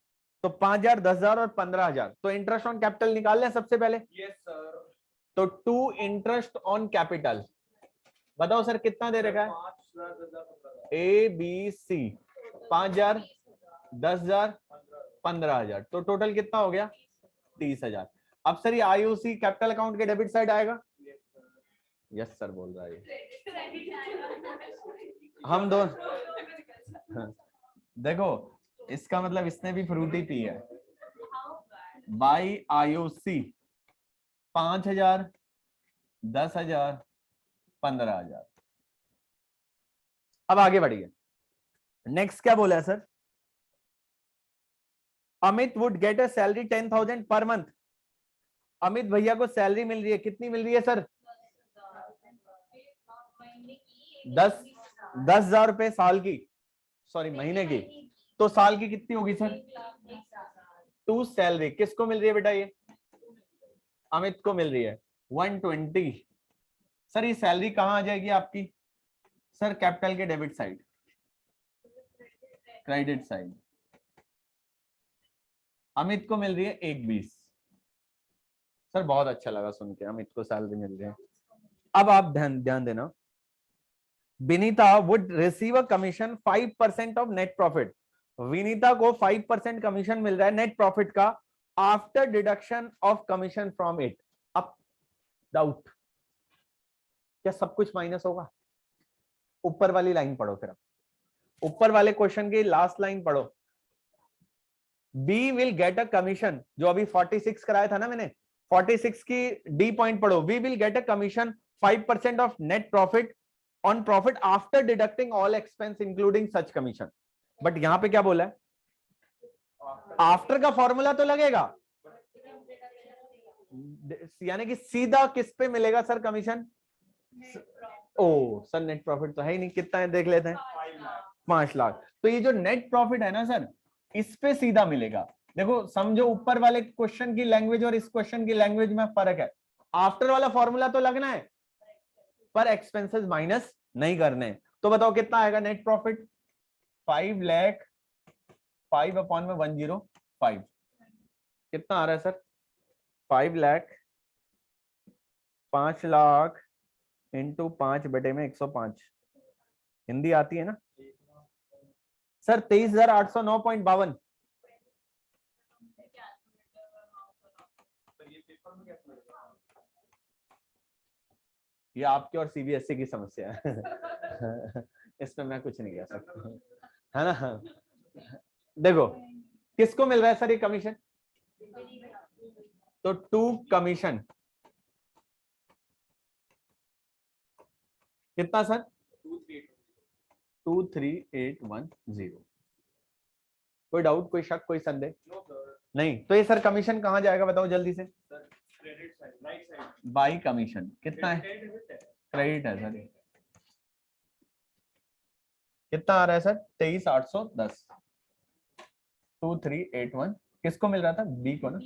तो 5,000, 10,000 और 15,000। तो इंटरेस्ट ऑन कैपिटल निकाल लें सबसे पहले। Yes sir. तो 2 इंटरेस्ट ऑन कैपिटल, बताओ सर कितना दे रखा है? A B C, 5,000, 10,000, 15,000। तो टोटल कितना हो गया? 30,000। अब सर ये आईओसी कैपिटल अकाउंट के डेबिट साइड आएगा? यस सर बोल रहा है। हम दोनों देखो, इसका मतलब इसने भी फ्रूटी पी है। By IOC 5,000, 10,000, 15,000। अब आगे बढ़िए, नेक्स्ट क्या बोला है sir? Amit would get a salary 10,000 per month. Amit भैया को सैलरी मिल रही है, कितनी मिल रही है सर? 10,000 रुपए साल की, सॉरी महीने की। तो साल की कितनी होगी सर? 2 सैलरी किसको मिल रही है बेटा? ये अमित को मिल रही है 120। सर ये सैलरी कहां आ जाएगी आपकी? सर कैपिटल के debit side, credit side. Amit को मिल रही है 120। सर बहुत अच्छा लगा सुन के, अमित को सैलरी मिल रही है। अब आप ध्यान देना, Vinita would receive a commission 5% of net profit. Vinita को 5% कमीशन मिल रहा है नेट प्रॉफिट का, after deduction of commission from it. अब डाउट, क्या सब कुछ माइनस होगा? ऊपर वाली लाइन पढ़ो, फिर ऊपर वाले क्वेश्चन की लास्ट लाइन पढ़ो। B will get a commission, जो अभी 46 कराया था ना मैंने, 46 की डी पॉइंट पढ़ो। We will get a commission 5% of net profit on profit after deducting all expenses including such commission. But यहां पे क्या बोला है? आफ्टर का फॉर्मूला तो लगेगा, यानी कि सीधा किस पे मिलेगा सर कमीशन? ओ सर नेट प्रॉफिट तो है ही नहीं, कितना है देख लेते हैं। 5 लाख। तो ये जो नेट प्रॉफिट है ना सर, इस पे सीधा मिलेगा। देखो समझो, ऊपर वाले क्वेश्चन की लैंग्वेज और इस क्वेश्चन की लैंग्वेज में फर्क है। आफ्टर वाला फॉर्मूला तो लगना है, पर एक्सपेंसेस माइनस नहीं करने। तो बताओ कितना आएगा नेट प्रॉफिट? 5 लाख, 5/105 कितना आ रहा है सर? 5 लाख, 5 लाख इंटू 5/105। हिंदी आती है ना सर? 23,809.52। ये आपकी और सीबीएसई की समस्या है इसमें मैं कुछ नहीं कह सकता, है ना? देखो किसको मिल रहा है सर ये कमीशन? तो 2 कमीशन कितना सर? 23,810। कोई डाउट, कोई शक, कोई संदेह? नहीं। तो ये सर कमीशन कहां जाएगा बताओ जल्दी से? बाई कमीशन कितना है? क्रेडिट है सर। कितना आ रहा है सर? 23,810। 2381 किसको मिल रहा था? बी को ना?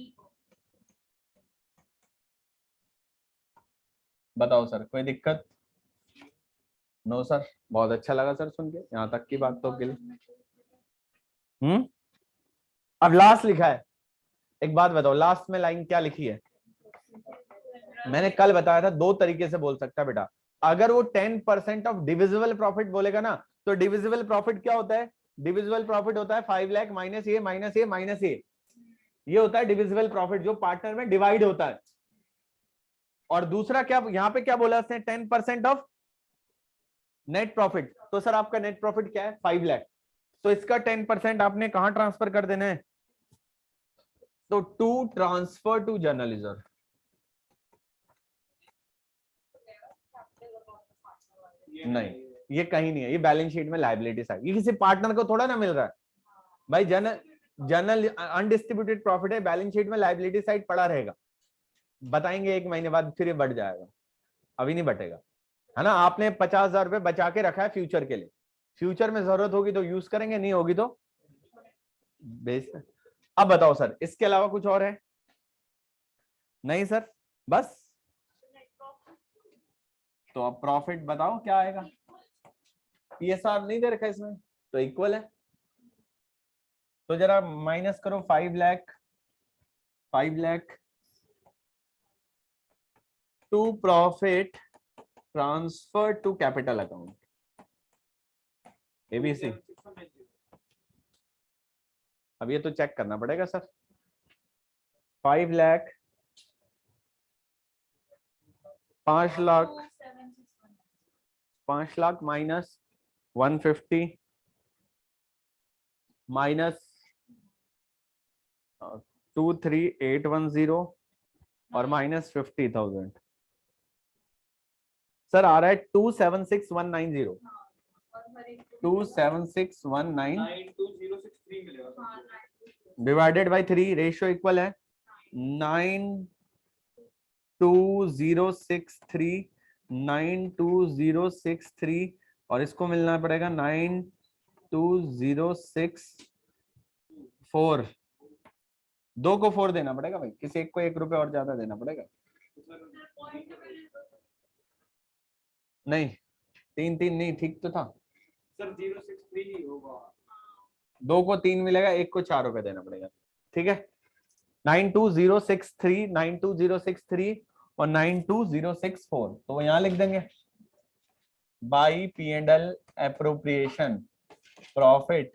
बताओ सर कोई दिक्कत? नो सर, बहुत अच्छा लगा सर सुन के, यहां तक की बात तो के लिए। अब लास्ट लिखा है, एक बात बताओ लास्ट में लाइन क्या लिखी है? मैंने कल बताया था 2 तरीके से बोल सकता है बेटा। अगर वो 10% ऑफ डिविजिबल प्रॉफिट बोलेगा ना, तो डिविजिबल प्रॉफिट क्या होता है? डिविजिबल प्रॉफिट होता है 5 लाख माइनस ये माइनस ये माइनस ये होता है डिविजिबल प्रॉफिट, जो पार्टनर में डिवाइड होता है। और दूसरा क्या, यहां पे क्या बोला उसने? 10% ऑफ नेट प्रॉफिट। तो सर आपका नेट प्रॉफिट क्या है? 5 लाख। तो इसका 10% आपने कहां ट्रांसफर कर देना है? तो to transfer to general reserve. नहीं, ये कहीं नहीं है, ये बैलेंस शीट में लायबिलिटी साइड। ये किसी पार्टनर को थोड़ा ना मिल रहा है भाई। जर्नल अनडिस्ट्रीब्यूटेड प्रॉफिट है, बैलेंस शीट में लायबिलिटी साइड पड़ा रहेगा। बताएंगे 1 महीने बाद, फिर ये बढ़ जाएगा, अभी नहीं बटेगा, है ना। आपने 50,000 रुपये बचा के रखा है फ्यूचर के लिए, फ्यूचर में जरूरत होगी तो यूज करेंगे, नहीं होगी तो बेच। अब बताओ सर, इसके अलावा कुछ और है? नहीं सर, बस। तो अब प्रॉफिट बताओ क्या आएगा। पीएसआर नहीं दे रखा इसमें, तो इक्वल है। तो जरा माइनस करो 5 lakh, 5 lakh to profit transfer to capital account, ABC. अब ये तो चेक करना पड़ेगा sir. 5 lakh, 5 lakh, 5 lakh minus 150 minus 23810 और माइनस 50,000, सर आ रहा है 276190, 276190 डिवाइडेड बाई 3, रेशियो इक्वल है 92063, 92063, और इसको मिलना पड़ेगा 92064, 2 को 4 देना पड़ेगा भाई, किसी एक को 1 रुपए और ज्यादा देना पड़ेगा। नहीं 3 3 नहीं, ठीक तो था सर, 063 ही होगा। 2 को 3 मिलेगा, 1 को 4 रुपए देना पड़ेगा, ठीक है। 92063, 92063 और 92064, तो यहां लिख देंगे by P and L appropriation profit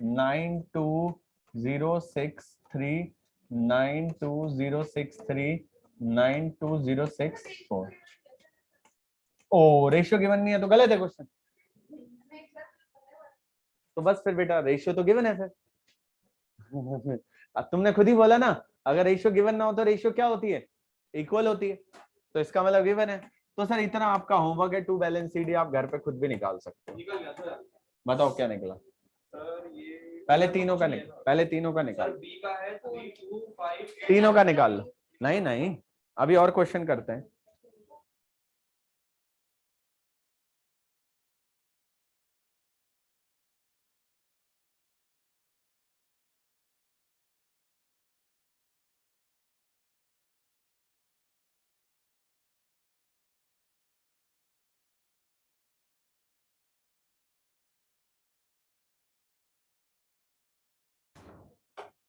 92063, 92063, 92064। Oh ratio given नहीं है तो गलत है क्वेश्चन, तो बस फिर बेटा रेशियो तो गिवन है फिर। अब तुमने खुद ही बोला ना, अगर रेशियो गिवन ना हो तो रेशियो क्या होती है, इक्वल होती है, तो इसका मतलब गिवन है। तो सर इतना आपका होमवर्क है, टू बैलेंस सीडी आप घर पे खुद भी निकाल सकते हो। निकल गया सर। बताओ क्या निकला। सर ये पहले तीनों का निकाल, सर बी का है 3258, तीनों का निकाल लो। नहीं नहीं, अभी और क्वेश्चन करते हैं।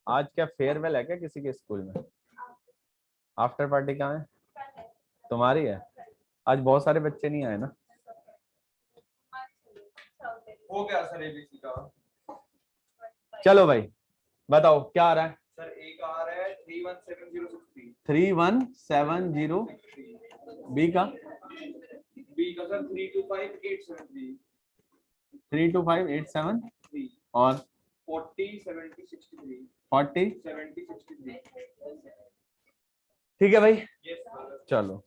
आज क्या फेयरवेल है क्या किसी के स्कूल में? आफ्टर पार्टी कहाँ है? तुम्हारी है? आज बहुत सारे बच्चे नहीं आए ना। हो गया सर एबीसी का। चलो भाई बताओ क्या आ रहा है। सर ए का आ रहा है 317063, 3170, बी का बी का सर 325873, 32587 और 407063, 40। 7063। ठीक है भाई, यस सर। चलो।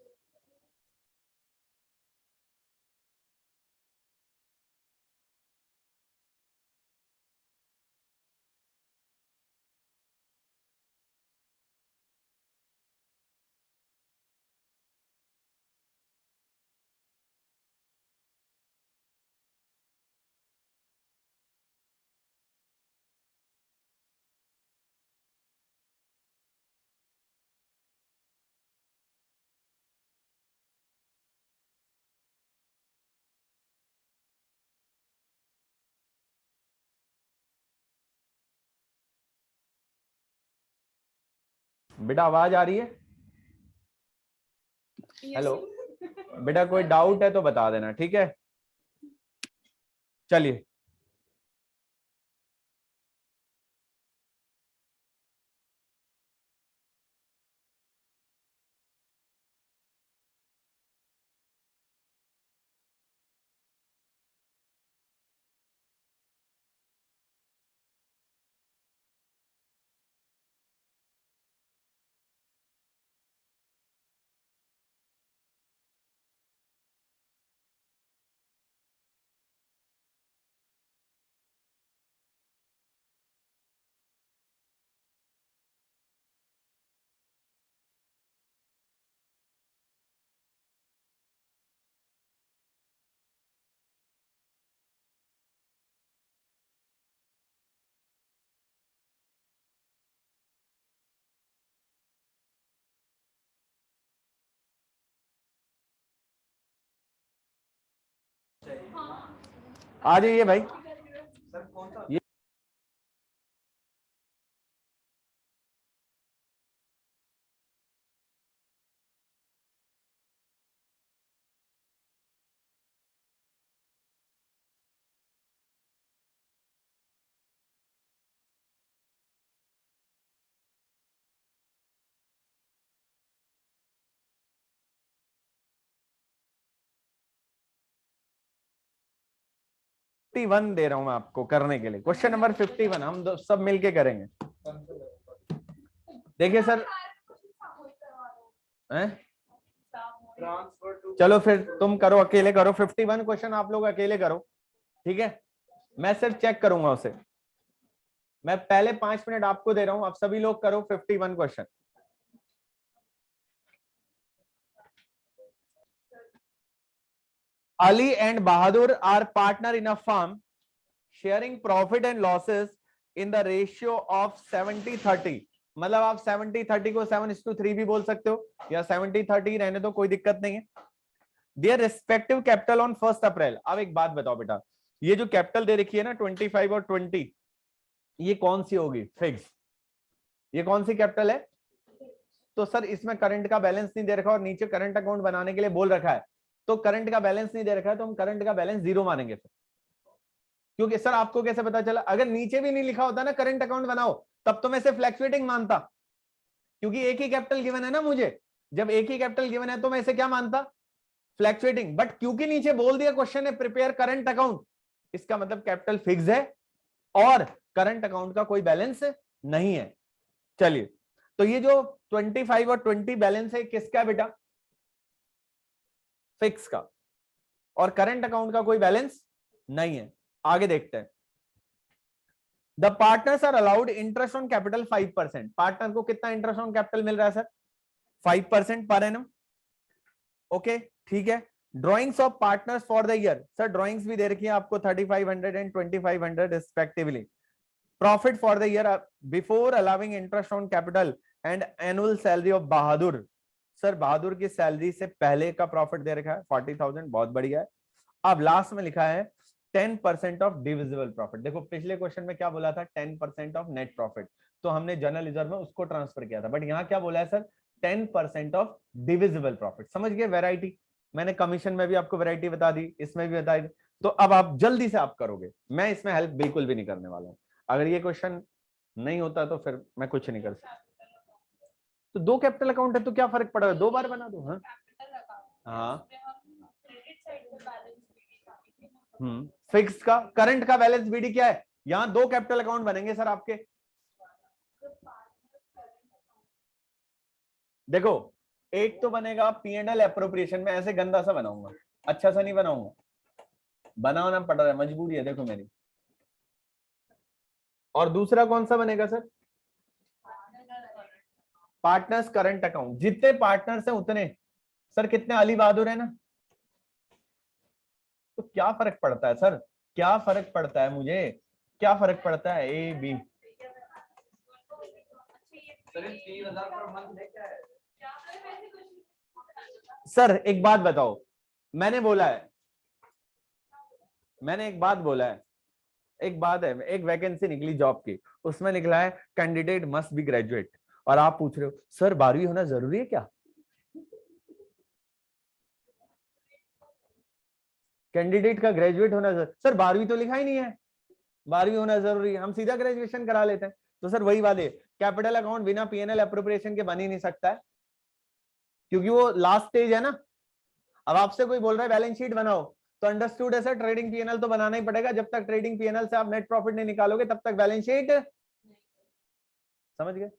बेटा आवाज आ रही है? हेलो बेटा, कोई डाउट है तो बता देना, ठीक है। चलिए आ जाइए भाई। सर कौन सा ये वन दे रहा हूं मैं आपको करने के लिए, क्वेश्चन नंबर 51 हम सब मिलके करेंगे। देखिए सर, हैं? ट्रांसफर टू चलो फिर तुम करो, अकेले करो 51 क्वेश्चन, आप लोग अकेले करो, ठीक है। मैं सिर्फ चेक करूंगा उसे। मैं पहले 5 मिनट आपको दे रहा हूं, आप सभी लोग करो 51 question. Ali and Bahadur are partner in a firm sharing profit and losses in the ratio of 70-30। मतलब आप 70-30 को 7:3 भी बोल सकते हो या 70-30 रहने दो, कोई दिक्कत नहीं है। देयर रिस्पेक्टिव कैपिटल ऑन 1 अप्रैल। अब एक बात बताओ बेटा, ये जो कैपिटल दे रखी है ना 25 और 20, ये कौन सी होगी? फिक्स। ये कौन सी कैपिटल है? तो सर इसमें करंट का बैलेंस नहीं दे रखा और नीचे करंट अकाउंट बनाने के लिए बोल रखा है, तो करंट का बैलेंस नहीं दे रखा है तो हम करंट का बैलेंस 0 मानेंगे फिर। क्योंकि सर आपको कैसे पता चला? अगर नीचे भी नहीं लिखा होता ना करंट अकाउंट बनाओ, तब तो मैं इसे फ्लैक्चुएटिंग मानता, क्योंकि एक ही कैपिटल गिवन है ना मुझे। जब एक ही कैपिटल गिवन है तो मैं इसे क्या मानता? फ्लैक्चुएटिंग। बट क्योंकि नीचे बोल दिया क्वेश्चन है प्रिपेयर करंट अकाउंट, इसका मतलब कैपिटल फिक्स है और करंट अकाउंट का कोई बैलेंस नहीं है। चलिए, तो ये जो 25 और 20 बैलेंस है किसका बेटा? फिक्स का। और करंट अकाउंट का कोई बैलेंस नहीं है। आगे देखते हैं। The partners are allowed interest on capital 5%। Partner को कितना इंटरेस्ट ऑन कैपिटल मिल रहा है सर? 5% per annum. ओके, ठीक है। Drawings of partners for the year. Sir drawings भी दे रखी है आपको 3500 and 2500 respectively. Profit for the year before allowing interest on capital and annual salary of Bahadur. Sir Bahadur की सैलरी से पहले का प्रॉफिट दे रखा है 40,000, बहुत बढ़िया है। अब लास्ट में लिखा है 10% ऑफ डिविजिबल प्रॉफिट। देखो पिछले क्वेश्चन में क्या बोला था? 10% ऑफ नेट प्रॉफिट, तो हमने जनरल रिजर्व में उसको ट्रांसफर किया था, बट यहाँ क्या बोला है सर? 10% of divisible profit. समझ गए वैरायटी? मैंने कमीशन में भी आपको वैरायटी बता दी, इसमें भी बता दी। तो अब आप जल्दी से आप करोगे, मैं इसमें हेल्प बिल्कुल भी नहीं करने वाला हूं। अगर ये क्वेश्चन नहीं होता तो फिर मैं कुछ नहीं कर सकता। तो 2 कैपिटल अकाउंट है तो क्या फर्क पड़ रहा है? 2 बार बना दो। हाँ हाँ, फिक्स का करंट का बैलेंस बीडी क्या है? यहां 2 कैपिटल अकाउंट बनेंगे सर आपके। देखो, एक तो बनेगा P&L एप्रोप्रिएशन में, ऐसे गंदा सा बनाऊंगा, अच्छा सा नहीं बनाऊंगा, बनाना पड़ रहा है, मजबूरी है देखो मेरी। और दूसरा कौन सा बनेगा सर? Partners current account. जितने पार्टनर्स हैं उतने। सर कितने? अली बहादुर है ना, तो क्या फर्क पड़ता है सर? क्या फर्क पड़ता है मुझे? क्या फर्क पड़ता है? A B. Sir 3000 per month है क्या है? सर एक बात बताओ, मैंने बोला है, मैंने एक बात बोला है, एक बात है, एक वैकेंसी निकली जॉब की, उसमें निकला है कैंडिडेट मस्ट बी ग्रेजुएट, और आप पूछ रहे हो सर 12वीं होना जरूरी है क्या? कैंडिडेट का ग्रेजुएट होना जरूरी? सर 12वीं तो लिखा ही नहीं है 12वीं होना जरूरी है, हम सीधा ग्रेजुएशन करा लेते हैं। तो सर वही वाले कैपिटल अकाउंट बिना P&L एप्रोप्रिएशन के बन ही नहीं सकता है, क्योंकि वो लास्ट स्टेज है ना। अब आपसे कोई बोल रहा है बैलेंस शीट बनाओ, तो अंडरस्टूड है सर ट्रेडिंग P&L तो बनाना ही पड़ेगा। जब तक ट्रेडिंग P&L से आप नेट प्रॉफिट नहीं निकालोगे तब तक बैलेंस शीट। समझ गए?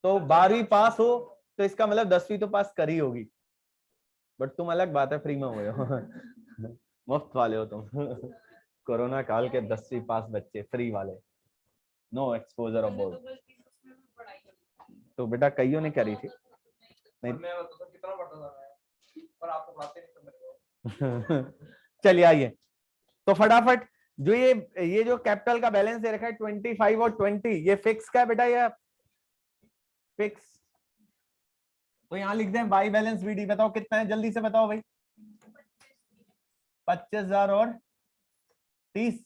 तो 12वीं पास हो तो इसका मतलब 10वीं तो पास करी होगी, बट तुम अलग बात है फ्री में हुए हो मुफ्त वाले हो तुम कोरोना काल के 10वीं पास बच्चे फ्री वाले, नो एक्सपोजर ऑफ बोर्ड। तो बेटा कईयों ने करी थी। नहीं मैं तो सर कितना पढ़ता था मैं, पर आप तो पढ़ाते नहीं थे मेरे को। चलिए आइए, तो फटाफट जो ये जो कैपिटल का बैलेंस दे रखा है 25 और 20, ये फिक्स का है बेटा, ये फिक्स। तो यहां लिख दें बाई बैलेंस बीडी। बताओ कितना है, जल्दी से बताओ भाई। 25,000 और 30,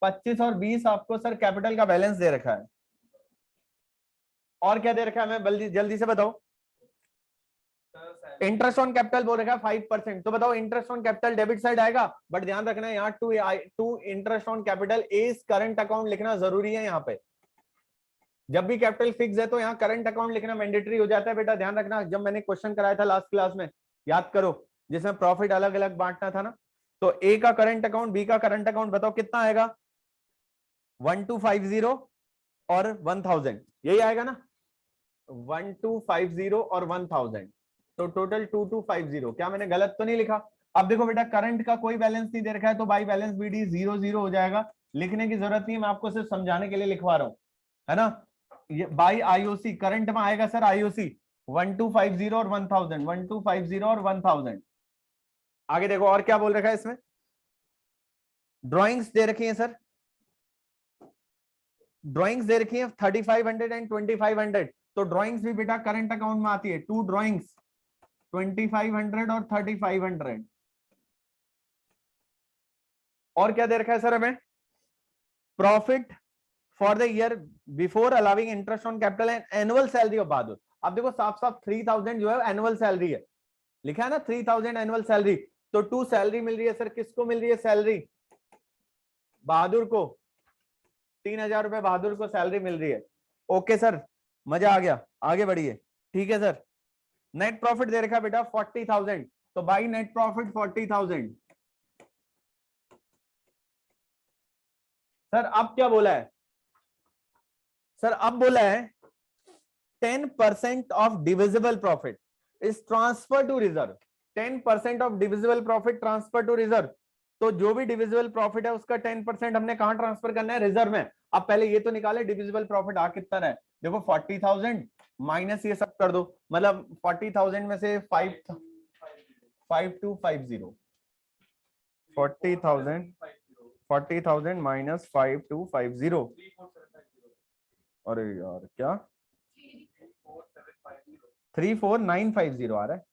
25 और 20 आपको सर कैपिटल का बैलेंस दे रखा है। और क्या दे रखा है मैं जल्दी जल्दी से बताओ। इंटरेस्ट ऑन कैपिटल बोल रखा है 5%। तो बताओ interest on capital debit side आएगा, बट ध्यान रखना है यहाँ to interest on capital is current account लिखना जरूरी है। यहाँ पे जब भी कैपिटल फिक्स है तो यहाँ करंट अकाउंट लिखना मैंडेटरी हो जाता है बेटा। ध्यान रखना, जब मैंने क्वेश्चन कराया था लास्ट क्लास में, याद करो, जिसमें प्रॉफिट अलग अलग बांटना था ना, तो ए का करंट अकाउंट, बी का करंट अकाउंट, बताओ कितना आएगा? 1250 और 1000, यही आएगा ना? 1250 और 1000, तो टोटल 2250। क्या मैंने गलत तो नहीं लिखा? अब देखो बेटा, करंट का कोई बैलेंस नहीं दे रखा है तो बाई बैलेंस बीडी 00 हो जाएगा। लिखने की जरूरत नहीं है, मैं आपको सिर्फ समझाने के लिए लिखवा रहा हूं, है ना? ये बाई आईओसी करंट में आएगा सर, आईओसी 1250 और 1000, 1250 और 1000। आगे देखो और क्या बोल रखा है इसमें। ड्राइंग्स दे रखी है सर, ड्राइंग्स दे रखी है 3500 एंड 2500। तो ड्राइंग्स भी बेटा करंट अकाउंट में आती है। 2 ड्राइंग्स 2500 और 3500। और क्या दे रखा है सर हमें? Profit for the year before allowing interest on capital and annual salary of Bahadur. अब देखो साफ साफ 3000 जो है एनुअल सैलरी है, लिखा है ना 3000 एनुअल सैलरी। तो 2 सैलरी मिल रही है सर, किसको मिल रही है सैलरी? बहादुर को। 3000 रुपए बहादुर को सैलरी मिल रही है। ओके सर, मजा आ गया, आगे बढ़िए। ठीक है सर, नेट प्रॉफिट दे रखा है बेटा 40,000, तो बाई नेट प्रॉफिट 40,000। सर अब क्या बोला है? सर अब बोला है 10% of divisible profit is transfer to reserve. 10% of divisible profit transfer to reserve. तो जो भी डिविजिबल प्रॉफिट है उसका 10% हमने कहां ट्रांसफर करना है? रिजर्व में। अब पहले ये तो निकाले डिविजिबल प्रॉफिट आ कितना है। देखो 40,000 माइनस ये सब कर दो, मतलब 40,000 में से 5250, 40,000 माइनस 5250। अरे यार क्या 34950 आ रहा है?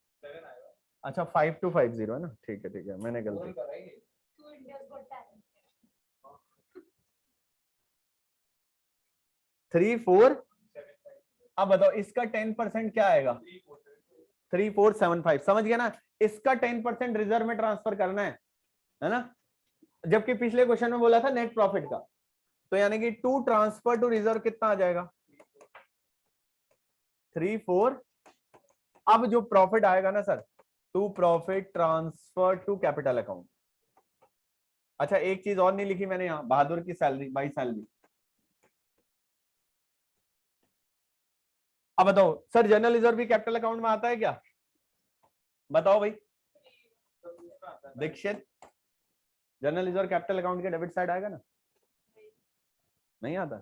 अच्छा 5250 है ना, ठीक है ठीक है, मैंने गलती। 34। अब बताओ इसका 10% क्या आएगा? 3475। समझ गया ना? इसका 10% रिजर्व में ट्रांसफर करना है ना? जबकि पिछले क्वेश्चन में बोला था नेट प्रॉफिट का। तो यानी कि 2 ट्रांसफर टू रिजर्व कितना आ जाएगा? 34। अब जो प्रॉफिट आएगा ना sir, 2 profit transfer to capital account. अच्छा एक चीज और नहीं लिखी मैंने यहाँ, बहादुर की सैलरी बाई सैलरी। अब बताओ सर जनरल रिजर्व भी कैपिटल अकाउंट में आता है क्या? बताओ भाई Dixit, general reserve capital account के डेबिट साइड आएगा ना? नहीं आता?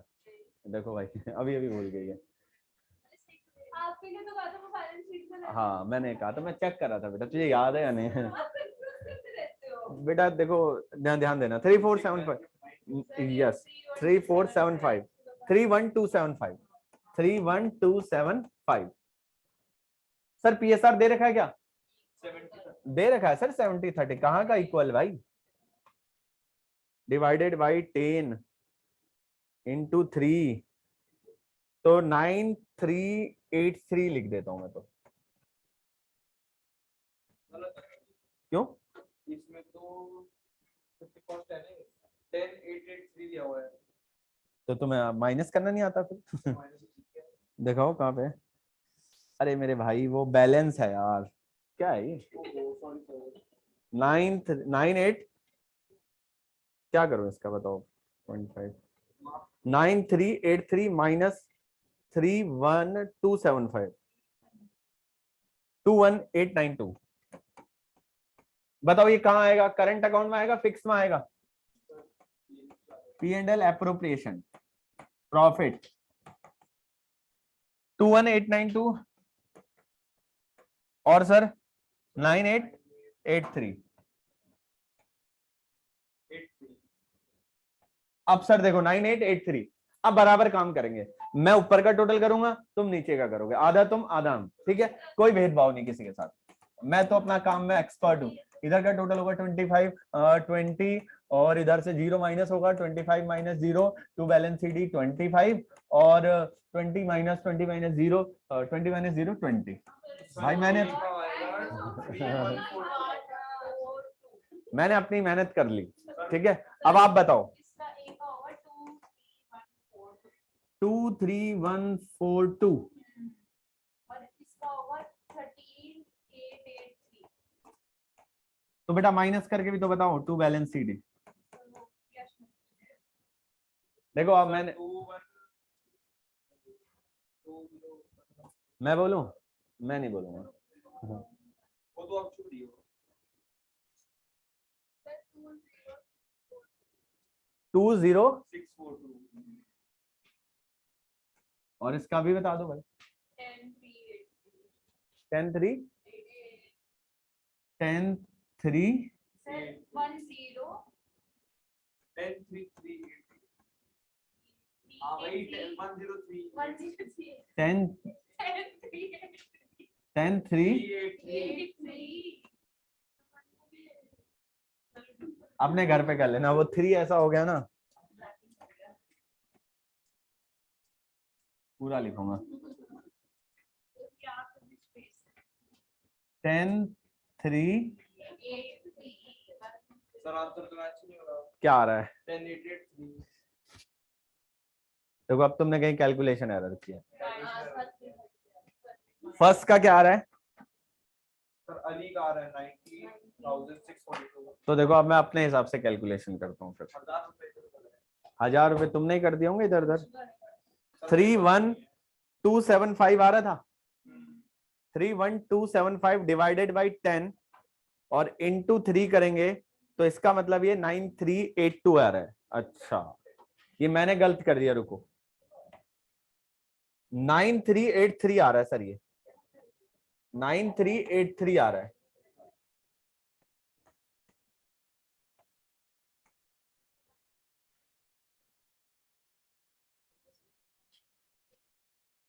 देखो भाई अभी अभी भूल गई है। आपने तो कहा था वो बैलेंस शीट में हाँ मैंने कहा था, मैं चेक कर रहा था बेटा, तुझे याद है या नहीं? आप कंफ्यूज करते रहते हो। बेटा देखो ध्यान देना। 3475, यस 3475, 31275, 31275। सर पीएसआर दे रखा है क्या? 70। दे रखा है सर 70/30। कहाँ का इक्वल भाई? डिवाइडेड बाई 10 इंटू 3, तो 9383 लिख देता हूं मैं तो। क्यों? इसमें तो 50 कॉस्ट है नहीं, 10883 दिया हुआ है। तो तुम्हें माइनस करना नहीं आता फिर? माइनस ठीक है। दिखाओ कहाँ पे? अरे मेरे भाई वो बैलेंस है यार, क्या है ये? सॉरी 998, क्या करो इसका बताओ? 0.5 9383 माइनस 31275, 21892। बताओ ये कहाँ आएगा? करंट अकाउंट में आएगा, फिक्स में आएगा? P&L एप्रोप्रिएशन प्रॉफिट 21892 और सर 9883। अब सर देखो 9883, अब बराबर काम करेंगे। मैं ऊपर का टोटल करूंगा, तुम नीचे का करोगे, आधा तुम आधा हम, ठीक है? कोई भेदभाव नहीं किसी के साथ। मैं तो अपना काम में एक्सपर्ट हूँ। इधर का टोटल होगा 25, 20 और इधर से 0 माइनस होगा, 25 माइनस 0 टू बैलेंस CD 25 और 20 माइनस 20 माइनस 0 20 माइनस 0 20। भाई मैंने अपनी मेहनत कर ली, ठीक है। अब आप बताओ। इसका ए का होगा 23142 23142 और इसका होगा 13883। तो बेटा माइनस करके भी तो बताओ टू बैलेंस CD। देखो अब मैं बोलूं, मैं नहीं बोलूंगा। वो तो आप छोड़िए। 20642 642 और इसका भी बता दो भाई। 10383 10 3 10 1033 हाँ वही 103 10 10 3 अपने घर पे कर लेना, वो 3 ऐसा हो गया ना, पूरा लिखूंगा। 10 3 सर आंसर तो मैच नहीं हो रहा। क्या आ रहा है? 10883 देखो अब तुमने कहीं कैलकुलेशन एरर किया। फर्स्ट का क्या आ रहा है? सर अली का आ रहा है 90,642। तो देखो अब मैं अपने हिसाब से कैलकुलेशन करता हूँ फिर। 1000 रुपए 1000 रुपए तुमने ही कर दिए होंगे इधर उधर। 31275 आ रहा था। 31275 डिवाइडेड बाई 10 और इंटू 3 करेंगे तो इसका मतलब ये 9382 आ रहा है। अच्छा ये मैंने गलत कर दिया, रुको। 9383 आ रहा है सर, ये 9383 आ रहा है।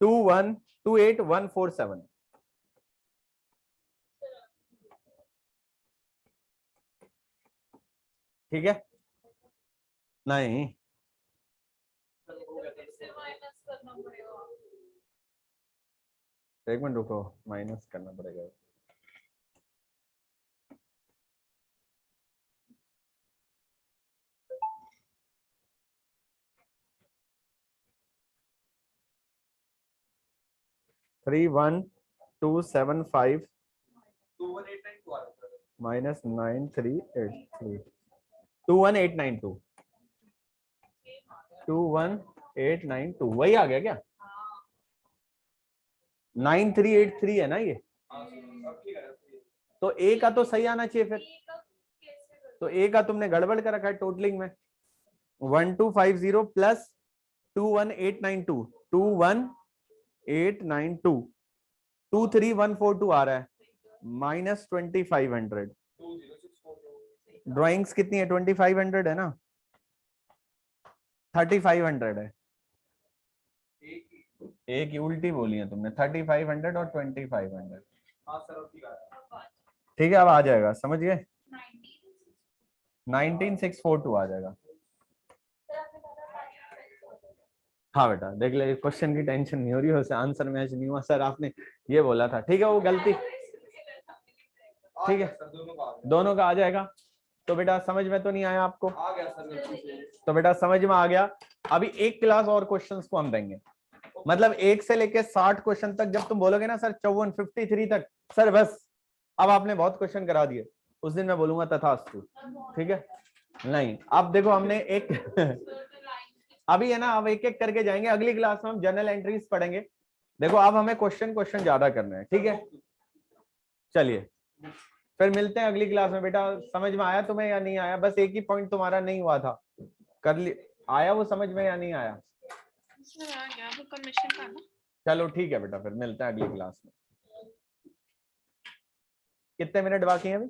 टू 28147 ठीक है। नहीं एक मिनट रुको, माइनस करना पड़ेगा। थ्री 1,275 21,892 आ रहा है सर। माइनस 9383 21892 21892 वही आ गया क्या? 9383 है ना ये, हाँ सर अब ठीक है। तो ए का तो सही आना चाहिए फिर। तो ए का तुमने गड़बड़ कर रखा है टोटलिंग में। 1250 प्लस 21892 21892 23142 आ रहा है माइनस 2500। 20642 ड्राइंग्स कितनी है? 2500 है ना, 3500 है। एक ही उल्टी बोली है तुमने, 3500 और 2500। हाँ सर अब ठीक है। ठीक है अब आ जाएगा, समझ गए? 19642 आ जाएगा। हाँ बेटा देख ले, क्वेश्चन की टेंशन नहीं हो रही, वैसे आंसर मैच नहीं हुआ सर, आपने ये बोला था। ठीक है वो गलती, ठीक है दोनों का आ जाएगा। तो बेटा समझ में तो नहीं आया आपको? आ गया सर गलती से। तो बेटा समझ में आ गया। अभी एक क्लास और क्वेश्चंस को हम देंगे, मतलब 1 से लेके 60 क्वेश्चन तक। जब तुम बोलोगे ना सर 54 53 तक, सर बस अब आपने बहुत क्वेश्चन करा दिए, उस दिन मैं बोलूंगा तथास्तु। ठीक है नहीं अब देखो हमने एक अभी है ना, अब एक एक करके जाएंगे। अगली क्लास में हम जनरल एंट्रीज पढ़ेंगे। देखो अब हमें क्वेश्चन ज्यादा करना है, ठीक है। चलिए फिर मिलते हैं अगली क्लास में। बेटा समझ में आया तुम्हें या नहीं आया? बस एक ही पॉइंट तुम्हारा नहीं हुआ था, कर li आया वो समझ में या नहीं आया? सर आ गया वो कमीशन का ना। चलो ठीक है बेटा, फिर मिलते हैं अगली क्लास में। कितने मिनट बाकी हैं अभी?